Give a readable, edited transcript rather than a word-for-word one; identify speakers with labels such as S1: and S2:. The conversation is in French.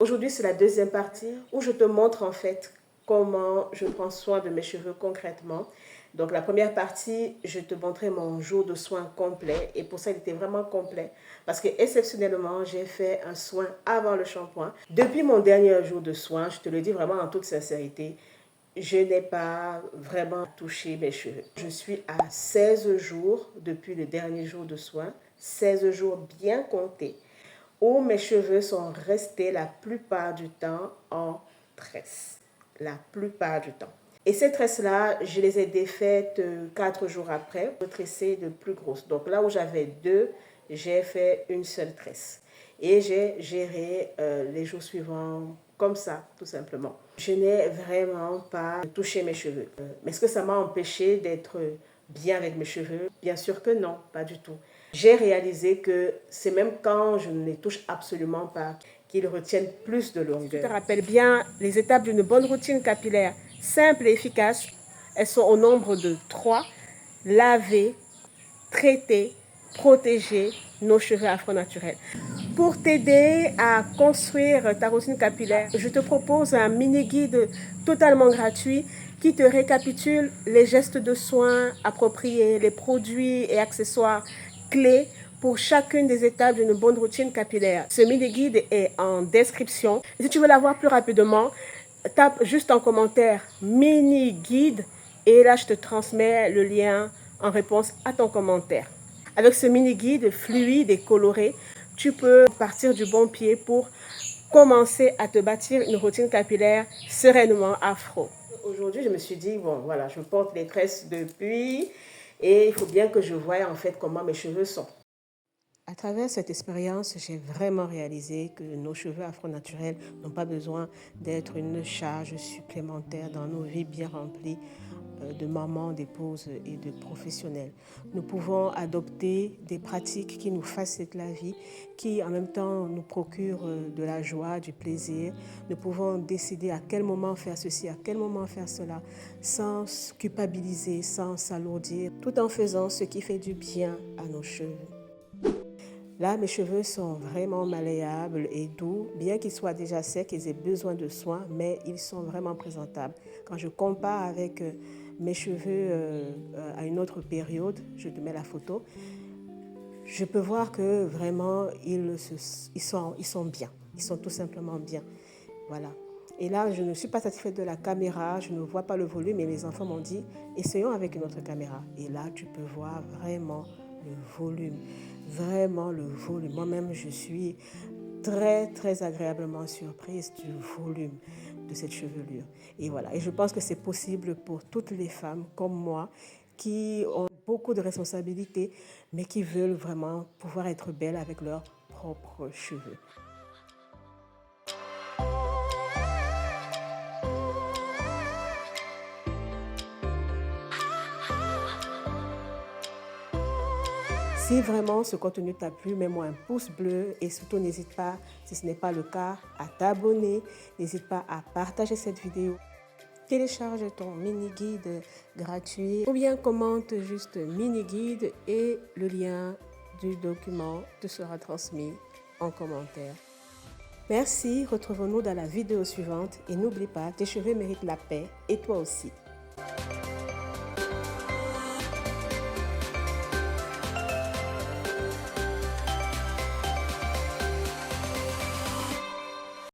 S1: Aujourd'hui, c'est la deuxième partie où je te montre en fait comment je prends soin de mes cheveux concrètement. Donc la première partie, je te montrais mon jour de soin complet et pour ça il était vraiment complet parce que exceptionnellement j'ai fait un soin avant le shampoing. Depuis mon dernier jour de soin, je te le dis vraiment en toute sincérité, je n'ai pas vraiment touché mes cheveux. Je suis à 16 jours depuis le dernier jour de soin, 16 jours bien comptés, où mes cheveux sont restés la plupart du temps en tresse. La plupart du temps. Et ces tresses-là, je les ai défaites 4 jours après, retressées de plus grosses. Donc là où j'avais 2, j'ai fait une seule tresse. Et j'ai géré les jours suivants comme ça, tout simplement. Je n'ai vraiment pas touché mes cheveux. Mais est-ce que ça m'a empêché d'être bien avec mes cheveux? Bien sûr que non, pas du tout. J'ai réalisé que c'est même quand je ne les touche absolument pas qu'ils retiennent plus de longueur. Tu te rappelles bien les étapes d'une bonne routine capillaire simple et efficace. Elles sont au nombre de 3. Laver, traiter, protéger nos cheveux afro-naturels. Pour t'aider à construire ta routine capillaire, je te propose un mini-guide totalement gratuit qui te récapitule les gestes de soins appropriés, les produits et accessoires clés pour chacune des étapes d'une bonne routine capillaire. Ce mini-guide est en description. Et si tu veux l'avoir plus rapidement, tape juste en commentaire mini-guide et là je te transmets le lien en réponse à ton commentaire. Avec ce mini-guide fluide et coloré, tu peux partir du bon pied pour commencer à te bâtir une routine capillaire sereinement afro. Aujourd'hui, je me suis dit, bon, voilà, je porte les tresses depuis et il faut bien que je voie en fait comment mes cheveux sont. À travers cette expérience, j'ai vraiment réalisé que nos cheveux afro-naturels n'ont pas besoin d'être une charge supplémentaire dans nos vies bien remplies de mamans, d'épouses et de professionnels. Nous pouvons adopter des pratiques qui nous facilitent la vie, qui en même temps nous procurent de la joie, du plaisir. Nous pouvons décider à quel moment faire ceci, à quel moment faire cela, sans culpabiliser, sans s'alourdir, tout en faisant ce qui fait du bien à nos cheveux. Là, mes cheveux sont vraiment malléables et doux, bien qu'ils soient déjà secs, ils aient besoin de soins, mais ils sont vraiment présentables. Quand je compare avec mes cheveux à une autre période, je te mets la photo, je peux voir que vraiment, ils sont bien. Ils sont tout simplement bien. Voilà. Et là, je ne suis pas satisfaite de la caméra, je ne vois pas le volume et mes enfants m'ont dit, essayons avec une autre caméra. Et là, tu peux voir vraiment le volume. Vraiment le volume. Moi-même, je suis très agréablement surprise du volume de cette chevelure. Et voilà. Et je pense que c'est possible pour toutes les femmes comme moi qui ont beaucoup de responsabilités, mais qui veulent vraiment pouvoir être belles avec leurs propres cheveux. Si vraiment ce contenu t'a plu, mets-moi un pouce bleu et surtout n'hésite pas, si ce n'est pas le cas, à t'abonner. N'hésite pas à partager cette vidéo. Télécharge ton mini-guide gratuit ou bien commente juste mini-guide et le lien du document te sera transmis en commentaire. Merci, retrouvons-nous dans la vidéo suivante et n'oublie pas, tes cheveux méritent la paix et toi aussi.